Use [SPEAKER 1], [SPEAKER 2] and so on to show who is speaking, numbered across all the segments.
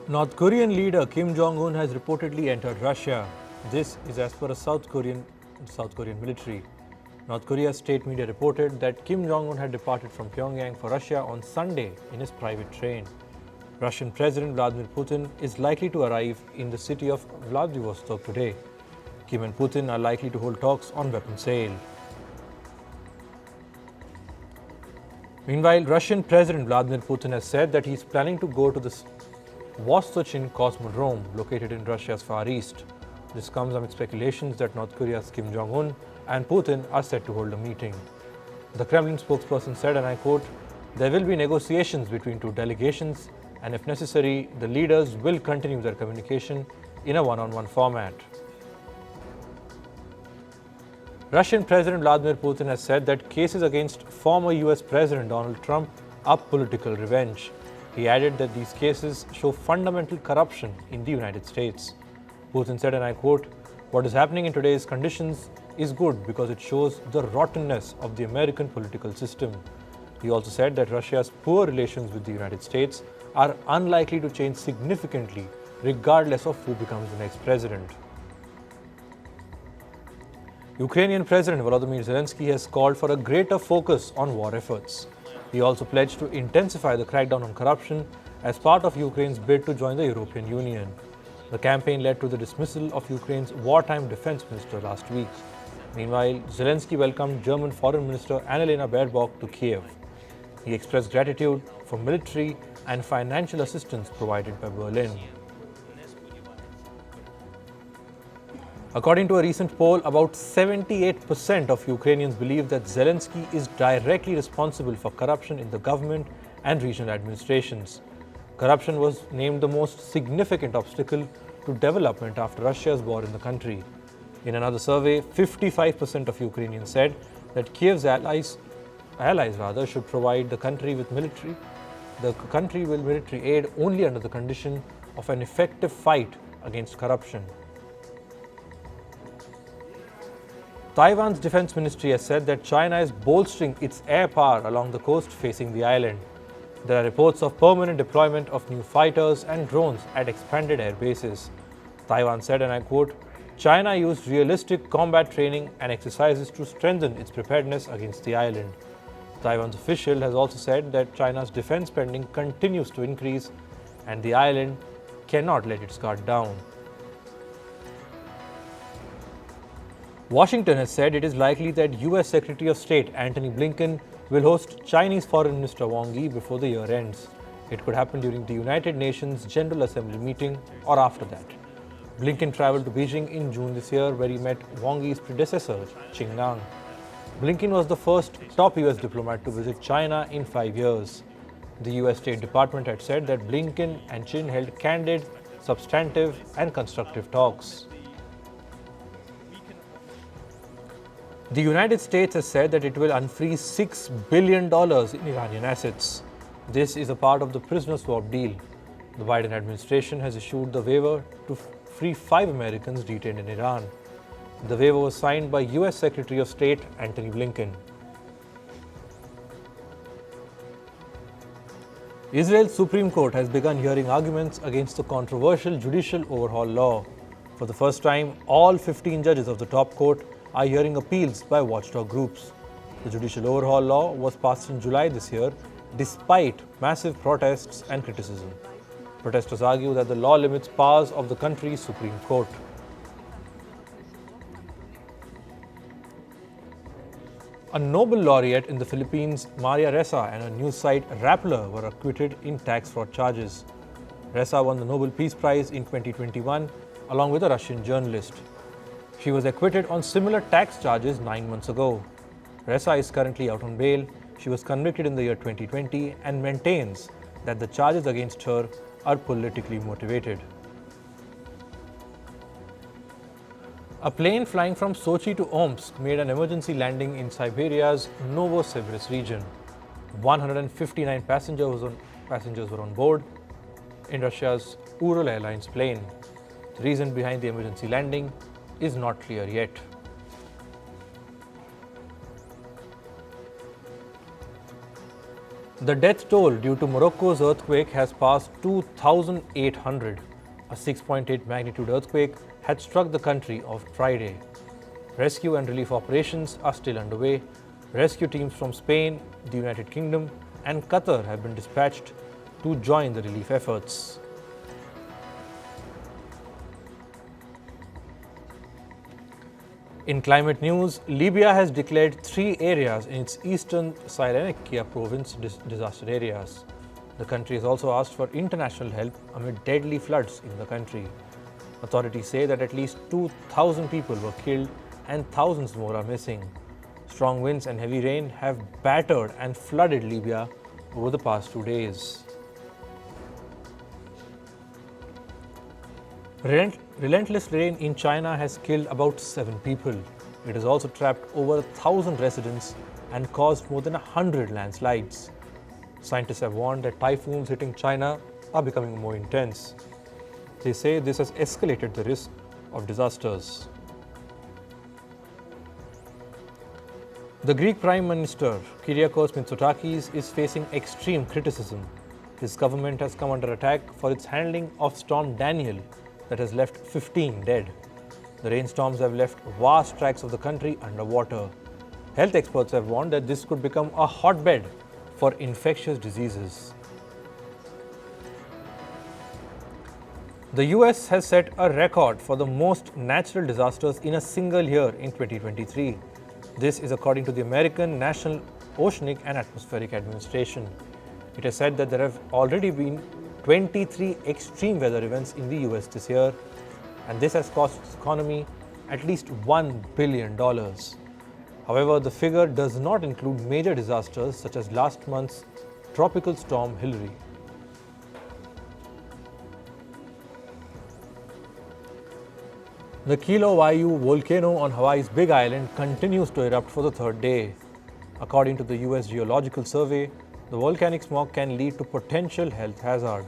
[SPEAKER 1] North Korean leader Kim Jong-Un has reportedly entered Russia. This is as per a South Korean military. North Korea's state media reported that Kim Jong-un had departed from Pyongyang for Russia on Sunday in his private train. Russian President Vladimir Putin is likely to arrive in the city of Vladivostok today. Kim and Putin are likely to hold talks on weapons sale. Meanwhile, Russian President Vladimir Putin has said that he is planning to go to the Vostochin Cosmodrome located in Russia's Far East. This comes amid speculations that North Korea's Kim Jong-un and Putin are set to hold a meeting. The Kremlin spokesperson said, and I quote, "There will be negotiations between two delegations, and if necessary, the leaders will continue their communication in a one-on-one format." Russian President Vladimir Putin has said that cases against former US President Donald Trump are political revenge. He added that these cases show fundamental corruption in the United States. Putin said, and I quote, "What is happening in today's conditions is good because it shows the rottenness of the American political system." He also said that Russia's poor relations with the United States are unlikely to change significantly regardless of who becomes the next president. Ukrainian President Volodymyr Zelensky has called for a greater focus on war efforts. He also pledged to intensify the crackdown on corruption as part of Ukraine's bid to join the European Union. The campaign led to the dismissal of Ukraine's wartime defense minister last week. Meanwhile, Zelensky welcomed German Foreign Minister Annalena Baerbock to Kiev. He expressed gratitude for military and financial assistance provided by Berlin. According to a recent poll, about 78% of Ukrainians believe that Zelensky is directly responsible for corruption in the government and regional administrations. Corruption was named the most significant obstacle to development after Russia's war in the country. In another survey, 55% of Ukrainians said that Kiev's allies should provide the country with military aid only under the condition of an effective fight against corruption. Taiwan's defense ministry has said that China is bolstering its air power along the coast facing the island. There are reports of permanent deployment of new fighters and drones at expanded air bases. Taiwan said, and I quote, "China used realistic combat training and exercises to strengthen its preparedness against the island." Taiwan's official has also said that China's defense spending continues to increase and the island cannot let its guard down. Washington has said it is likely that US Secretary of State Antony Blinken will host Chinese Foreign Minister Wang Yi before the year ends. It could happen during the United Nations General Assembly meeting or after that. Blinken traveled to Beijing in June this year, where he met Wang Yi's predecessor, Qin Gang. Blinken was the first top US diplomat to visit China in 5 years. The US State Department had said that Blinken and Qin held candid, substantive, and constructive talks. The United States has said that it will unfreeze $6 billion in Iranian assets. This is a part of the prisoner swap deal. The Biden administration has issued the waiver to free 5 Americans detained in Iran. The waiver was signed by US Secretary of State Antony Blinken. Israel's Supreme Court has begun hearing arguments against the controversial judicial overhaul law. For the first time, all 15 judges of the top court are hearing appeals by watchdog groups. The judicial overhaul law was passed in July this year, despite massive protests and criticism. Protesters argue that the law limits powers of the country's Supreme Court. A Nobel laureate in the Philippines, Maria Ressa, and her news site Rappler were acquitted in tax fraud charges. Ressa won the Nobel Peace Prize in 2021 along with a Russian journalist. She was acquitted on similar tax charges 9 months ago. Ressa is currently out on bail. She was convicted in the year 2020 and maintains that the charges against her are politically motivated. A plane flying from Sochi to Omsk made an emergency landing in Siberia's Novosibirsk region. 159 passengers were on board in Russia's Ural Airlines plane. The reason behind the emergency landing is not clear yet. The death toll due to Morocco's earthquake has passed 2,800. A 6.8 magnitude earthquake had struck the country on Friday. Rescue and relief operations are still underway. Rescue teams from Spain, the United Kingdom, and Qatar have been dispatched to join the relief efforts. In climate news, Libya has declared 3 areas in its eastern Cyrenaica province disaster areas. The country has also asked for international help amid deadly floods in the country. Authorities say that at least 2,000 people were killed and thousands more are missing. Strong winds and heavy rain have battered and flooded Libya over the past 2 days. Relentless rain in China has killed about 7 people. It has also trapped over 1,000 residents and caused more than 100 landslides. Scientists have warned that typhoons hitting China are becoming more intense. They say this has escalated the risk of disasters. The Greek Prime Minister, Kyriakos Mitsotakis, is facing extreme criticism. His government has come under attack for its handling of Storm Daniel that has left 15 dead. The rainstorms have left vast tracts of the country underwater. Health experts have warned that this could become a hotbed for infectious diseases. The US has set a record for the most natural disasters in a single year in 2023. This is according to the American National Oceanic and Atmospheric Administration. It has said that there have already been 23 extreme weather events in the US this year, and this has cost its economy at least $1 billion. However, the figure does not include major disasters such as last month's tropical storm Hillary. The Kilauea volcano on Hawaii's Big Island continues to erupt for the 3rd day. According to the US Geological Survey, the volcanic smog can lead to potential health hazard.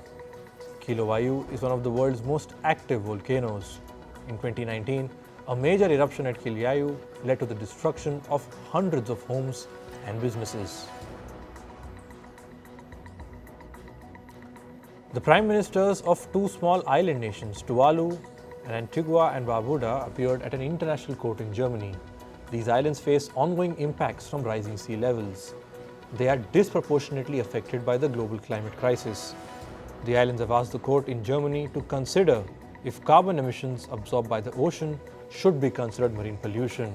[SPEAKER 1] Kilauea is one of the world's most active volcanoes. In 2019, a major eruption at Kilauea led to the destruction of hundreds of homes and businesses. The prime ministers of 2 small island nations, Tuvalu and Antigua and Barbuda, appeared at an international court in Germany. These islands face ongoing impacts from rising sea levels. They are disproportionately affected by the global climate crisis. The islands have asked the court in Germany to consider if carbon emissions absorbed by the ocean should be considered marine pollution.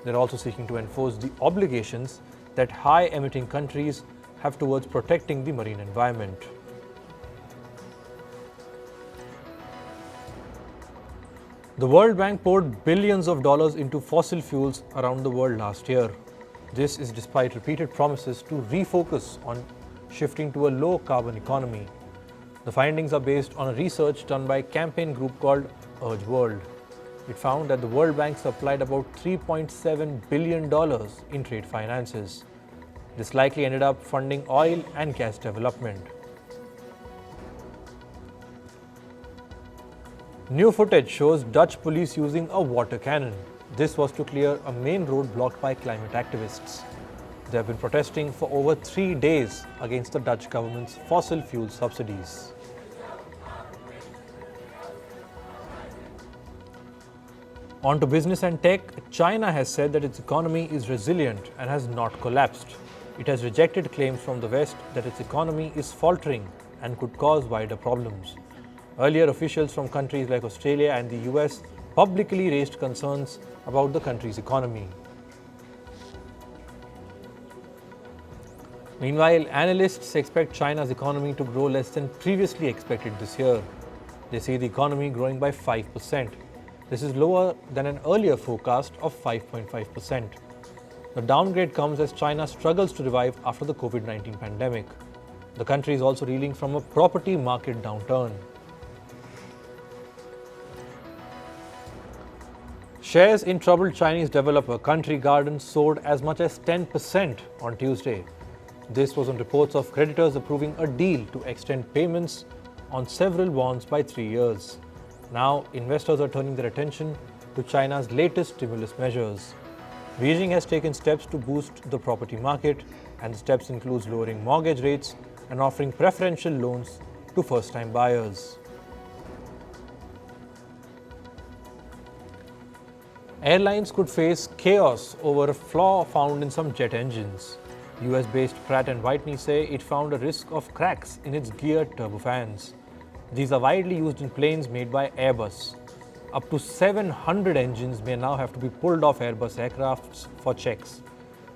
[SPEAKER 1] They're also seeking to enforce the obligations that high-emitting countries have towards protecting the marine environment. The World Bank poured billions of dollars into fossil fuels around the world last year. This is despite repeated promises to refocus on shifting to a low-carbon economy. The findings are based on a research done by a campaign group called Urge World. It found that the World Bank supplied about $3.7 billion in trade finances. This likely ended up funding oil and gas development. New footage shows Dutch police using a water cannon. This was to clear a main road blocked by climate activists. They have been protesting for over 3 days against the Dutch government's fossil fuel subsidies. On to business and tech, China has said that its economy is resilient and has not collapsed. It has rejected claims from the West that its economy is faltering and could cause wider problems. Earlier, officials from countries like Australia and the US publicly raised concerns about the country's economy. Meanwhile, analysts expect China's economy to grow less than previously expected this year. They see the economy growing by 5%. This is lower than an earlier forecast of 5.5%. The downgrade comes as China struggles to revive after the COVID-19 pandemic. The country is also reeling from a property market downturn. Shares in troubled Chinese developer Country Garden soared as much as 10% on Tuesday. This was on reports of creditors approving a deal to extend payments on several bonds by 3 years. Now, investors are turning their attention to China's latest stimulus measures. Beijing has taken steps to boost the property market and the steps includes lowering mortgage rates and offering preferential loans to first-time buyers. Airlines could face chaos over a flaw found in some jet engines. US-based Pratt & Whitney say it found a risk of cracks in its geared turbofans. These are widely used in planes made by Airbus. Up to 700 engines may now have to be pulled off Airbus aircrafts for checks.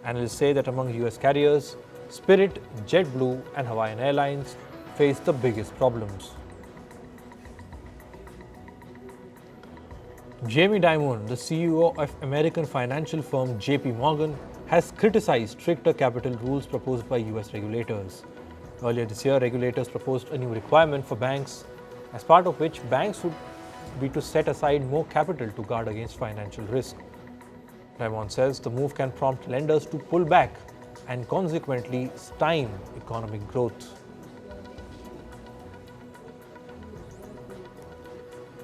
[SPEAKER 1] Analysts say that among US carriers, Spirit, JetBlue and Hawaiian Airlines face the biggest problems. Jamie Dimon, the CEO of American financial firm JP Morgan, has criticized stricter capital rules proposed by US regulators. Earlier this year, regulators proposed a new requirement for banks, as part of which banks would be to set aside more capital to guard against financial risk. Dimon says the move can prompt lenders to pull back and consequently stymie economic growth.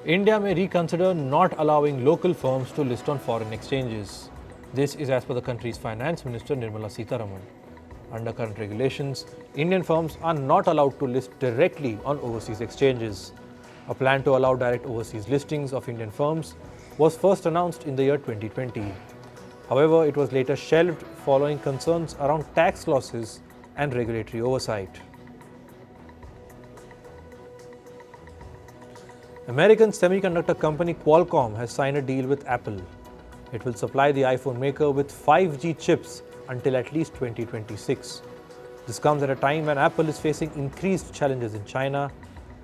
[SPEAKER 1] India may reconsider not allowing local firms to list on foreign exchanges. This is as per the country's Finance Minister Nirmala Sitharaman. Under current regulations, Indian firms are not allowed to list directly on overseas exchanges. A plan to allow direct overseas listings of Indian firms was first announced in the year 2020. However, it was later shelved following concerns around tax losses and regulatory oversight. American semiconductor company Qualcomm has signed a deal with Apple. It will supply the iPhone maker with 5G chips until at least 2026. This comes at a time when Apple is facing increased challenges in China,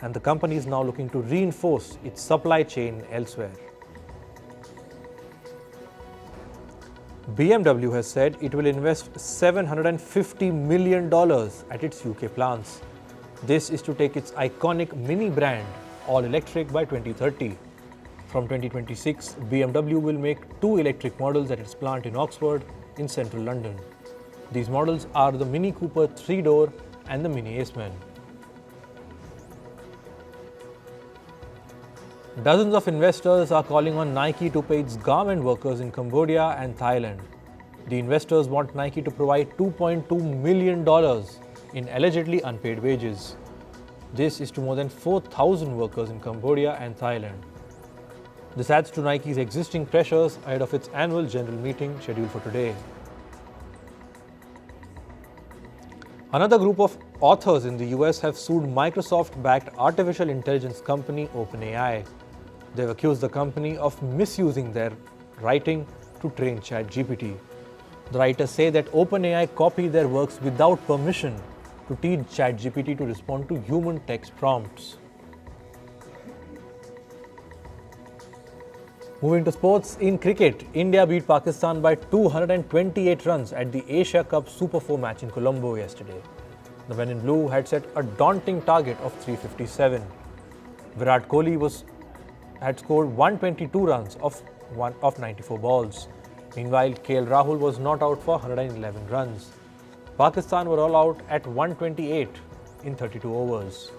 [SPEAKER 1] and the company is now looking to reinforce its supply chain elsewhere. BMW has said it will invest $750 million at its UK plants. This is to take its iconic Mini brand all-electric by 2030. From 2026, BMW will make 2 electric models at its plant in Oxford in central London. These models are the Mini Cooper 3-door and the Mini Aceman. Dozens of investors are calling on Nike to pay its garment workers in Cambodia and Thailand. The investors want Nike to provide $2.2 million in allegedly unpaid wages. This is to more than 4,000 workers in Cambodia and Thailand. This adds to Nike's existing pressures ahead of its annual general meeting scheduled for today. Another group of authors in the US have sued Microsoft-backed artificial intelligence company OpenAI. They've accused the company of misusing their writing to train ChatGPT. The writers say that OpenAI copied their works without permission to teach ChatGPT to respond to human text prompts. Moving to sports, in cricket, India beat Pakistan by 228 runs at the Asia Cup Super 4 match in Colombo yesterday. The men in blue had set a daunting target of 357. Virat Kohli had scored 122 runs of 94 balls. Meanwhile, KL Rahul was not out for 111 runs. Pakistan were all out at 128 in 32 overs.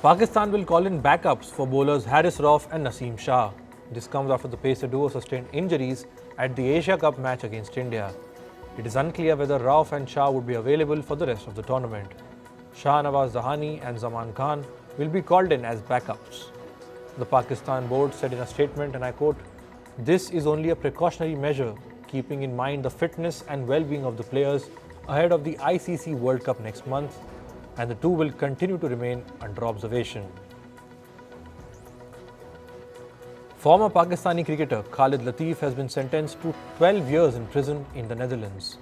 [SPEAKER 1] Pakistan will call in backups for bowlers Haris Rauf and Naseem Shah. This comes after the pacer duo sustained injuries at the Asia Cup match against India. It is unclear whether Rauf and Shah would be available for the rest of the tournament. Shah Nawaz Zahani and Zaman Khan will be called in as backups. The Pakistan board said in a statement, and I quote, "This is only a precautionary measure, keeping in mind the fitness and well-being of the players ahead of the ICC World Cup next month, and the two will continue to remain under observation." Former Pakistani cricketer Khalid Latif has been sentenced to 12 years in prison in the Netherlands.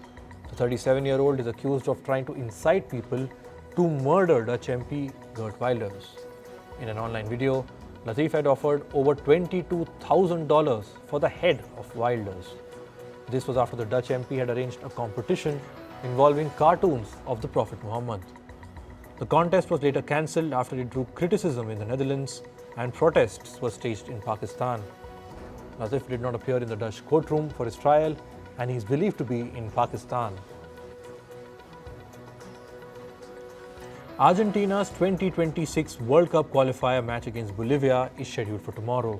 [SPEAKER 1] The 37-year-old is accused of trying to incite people to murder Dutch MP Geert Wilders. In an online video, Latif had offered over $22,000 for the head of Wilders. This was after the Dutch MP had arranged a competition involving cartoons of the Prophet Muhammad. The contest was later cancelled after it drew criticism in the Netherlands and protests were staged in Pakistan. Latif did not appear in the Dutch courtroom for his trial and he is believed to be in Pakistan. Argentina's 2026 World Cup qualifier match against Bolivia is scheduled for tomorrow.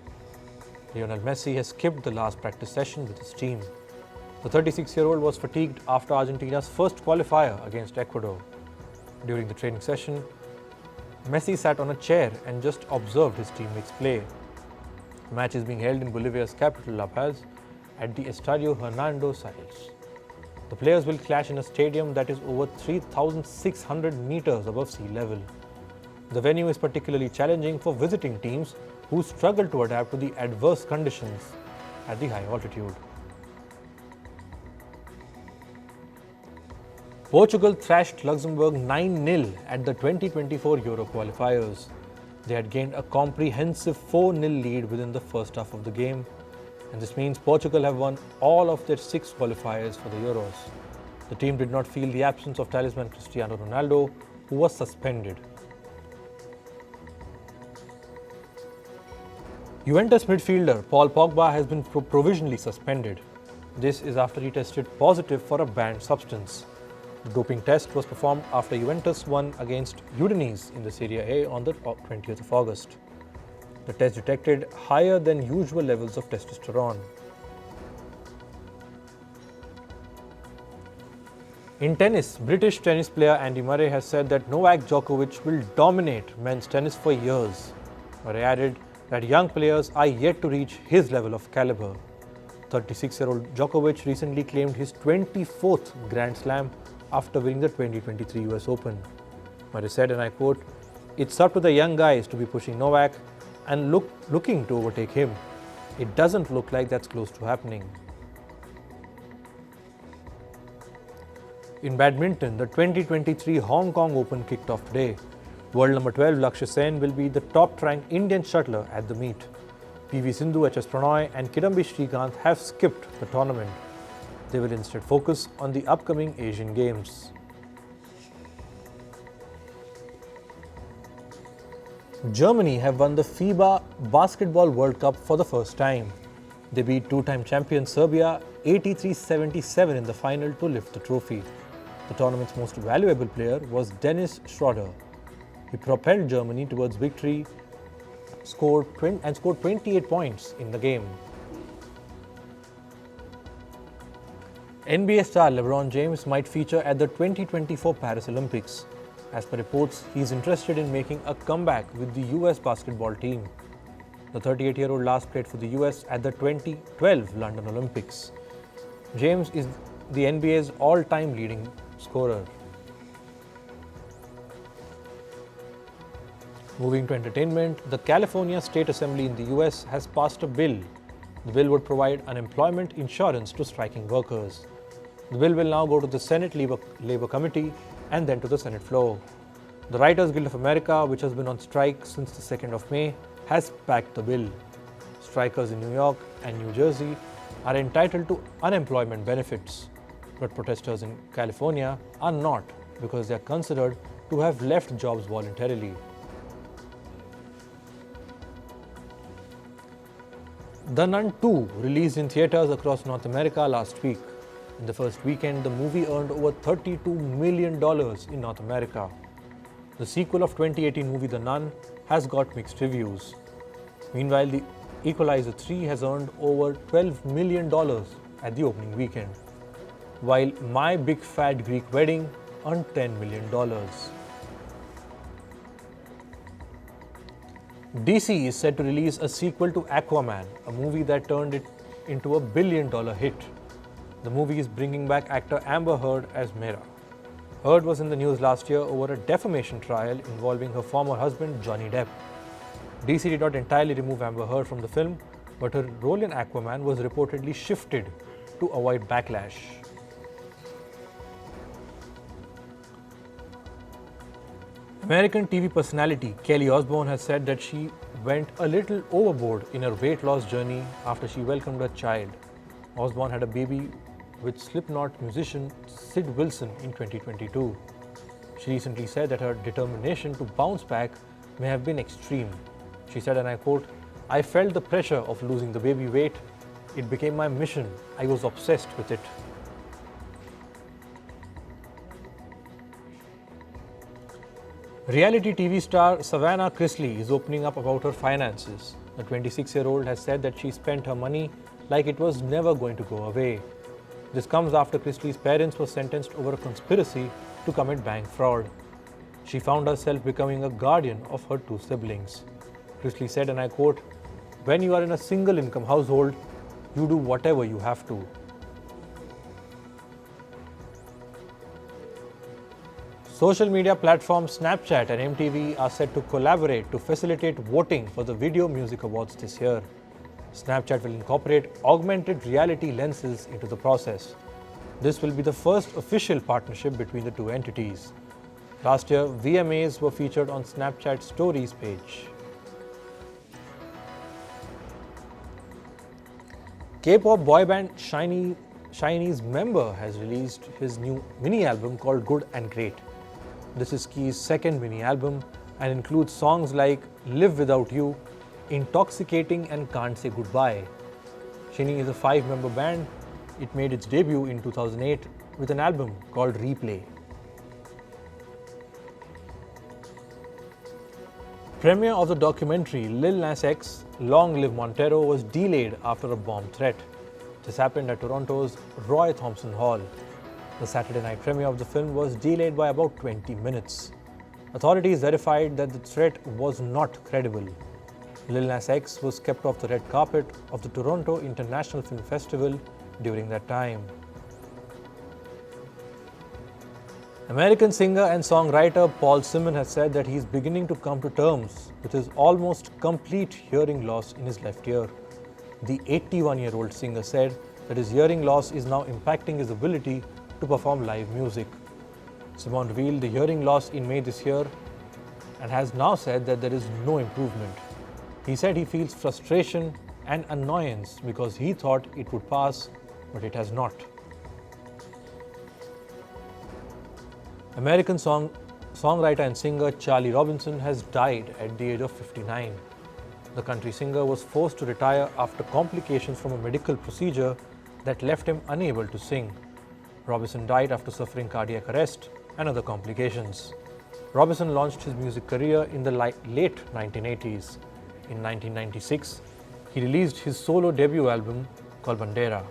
[SPEAKER 1] Lionel Messi has skipped the last practice session with his team. The 36-year-old was fatigued after Argentina's first qualifier against Ecuador. During the training session, Messi sat on a chair and just observed his teammates play. The match is being held in Bolivia's capital, La Paz, at the Estadio Hernando Siles. The players will clash in a stadium that is over 3,600 meters above sea level. The venue is particularly challenging for visiting teams who struggle to adapt to the adverse conditions at the high altitude. Portugal thrashed Luxembourg 9-0 at the 2024 Euro qualifiers. They had gained a comprehensive 4-0 lead within the first half of the game, and this means Portugal have won all of their 6 qualifiers for the Euros. The team did not feel the absence of talisman Cristiano Ronaldo, who was suspended. Juventus midfielder Paul Pogba has been provisionally suspended. This is after he tested positive for a banned substance. The doping test was performed after Juventus won against Udinese in the Serie A on the 20th of August. The test detected higher than usual levels of testosterone. In tennis, British tennis player Andy Murray has said that Novak Djokovic will dominate men's tennis for years. Murray added that young players are yet to reach his level of caliber. 36-year-old Djokovic recently claimed his 24th Grand Slam after winning the 2023 US Open. Murray said, and I quote, "It's up to the young guys to be pushing Novak and looking to overtake him. It doesn't look like that's close to happening." In badminton, the 2023 Hong Kong Open kicked off today. World number 12 Lakshya Sen will be the top-ranked Indian shuttler at the meet. PV Sindhu, HS Prannoy and Kidambi Srikanth have skipped the tournament. They will instead focus on the upcoming Asian Games. Germany have won the FIBA Basketball World Cup for the first time. They beat two-time champion Serbia 83-77 in the final to lift the trophy. The tournament's most valuable player was Dennis Schroeder. He propelled Germany towards victory and scored 28 points in the game. NBA star LeBron James might feature at the 2024 Paris Olympics. As per reports, he is interested in making a comeback with the US basketball team. The 38-year-old last played for the US at the 2012 London Olympics. James is the NBA's all-time leading scorer. Moving to entertainment, the California State Assembly in the US has passed a bill. The bill would provide unemployment insurance to striking workers. The bill will now go to the Senate Labor Committee and then to the Senate floor. The Writers Guild of America, which has been on strike since the 2nd of May, has backed the bill. Strikers in New York and New Jersey are entitled to unemployment benefits, but protesters in California are not because they are considered to have left jobs voluntarily. The Nun 2 released in theatres across North America last week. In the first weekend, the movie earned over $32 million in North America. The sequel of 2018 movie The Nun has got mixed reviews. Meanwhile, the Equalizer 3 has earned over $12 million at the opening weekend, while My Big Fat Greek Wedding earned $10 million. DC is set to release a sequel to Aquaman, a movie that turned it into a billion-dollar hit. The movie is bringing back actor Amber Heard as Mera. Heard was in the news last year over a defamation trial involving her former husband Johnny Depp. DC did not entirely remove Amber Heard from the film, but her role in Aquaman was reportedly shifted to avoid backlash. American TV personality Kelly Osborne has said that she went a little overboard in her weight loss journey after she welcomed her child. Osborne had a baby with Slipknot musician Sid Wilson in 2022. She recently said that her determination to bounce back may have been extreme. She said, and I quote, "I felt the pressure of losing the baby weight. It became my mission. I was obsessed with it." Reality TV star Savannah Chrisley is opening up about her finances. The 26-year-old has said that she spent her money like it was never going to go away. This comes after Chrisley's parents were sentenced over a conspiracy to commit bank fraud. She found herself becoming a guardian of her two siblings. Chrisley said, and I quote, "When you are in a single income household, you do whatever you have to." Social media platforms Snapchat and MTV are set to collaborate to facilitate voting for the Video Music Awards this year. Snapchat will incorporate augmented reality lenses into the process. This will be the first official partnership between the two entities. Last year, VMAs were featured on Snapchat Stories page. K-pop boy band Shiny's member has released his new mini album called Good and Great. This is Key's second mini album and includes songs like Live Without You, Intoxicating and Can't Say Goodbye. Shiny is a 5-member band. It made its debut in 2008 with an album called Replay. Premiere of the documentary Lil Nas X, Long Live Montero was delayed after a bomb threat. This happened at Toronto's Roy Thomson Hall. The Saturday night premiere of the film was delayed by about 20 minutes. Authorities verified that the threat was not credible. Lil Nas X was kept off the red carpet of the Toronto International Film Festival during that time. American singer and songwriter Paul Simon has said that he is beginning to come to terms with his almost complete hearing loss in his left ear. The 81-year-old singer said that his hearing loss is now impacting his ability to perform live music. Simon revealed the hearing loss in May this year and has now said that there is no improvement. He said he feels frustration and annoyance because he thought it would pass, but it has not. American songwriter and singer Charlie Robinson has died at the age of 59. The country singer was forced to retire after complications from a medical procedure that left him unable to sing. Robinson died after suffering cardiac arrest and other complications. Robinson launched his music career in the late 1980s. In 1996, he released his solo debut album called Bandera.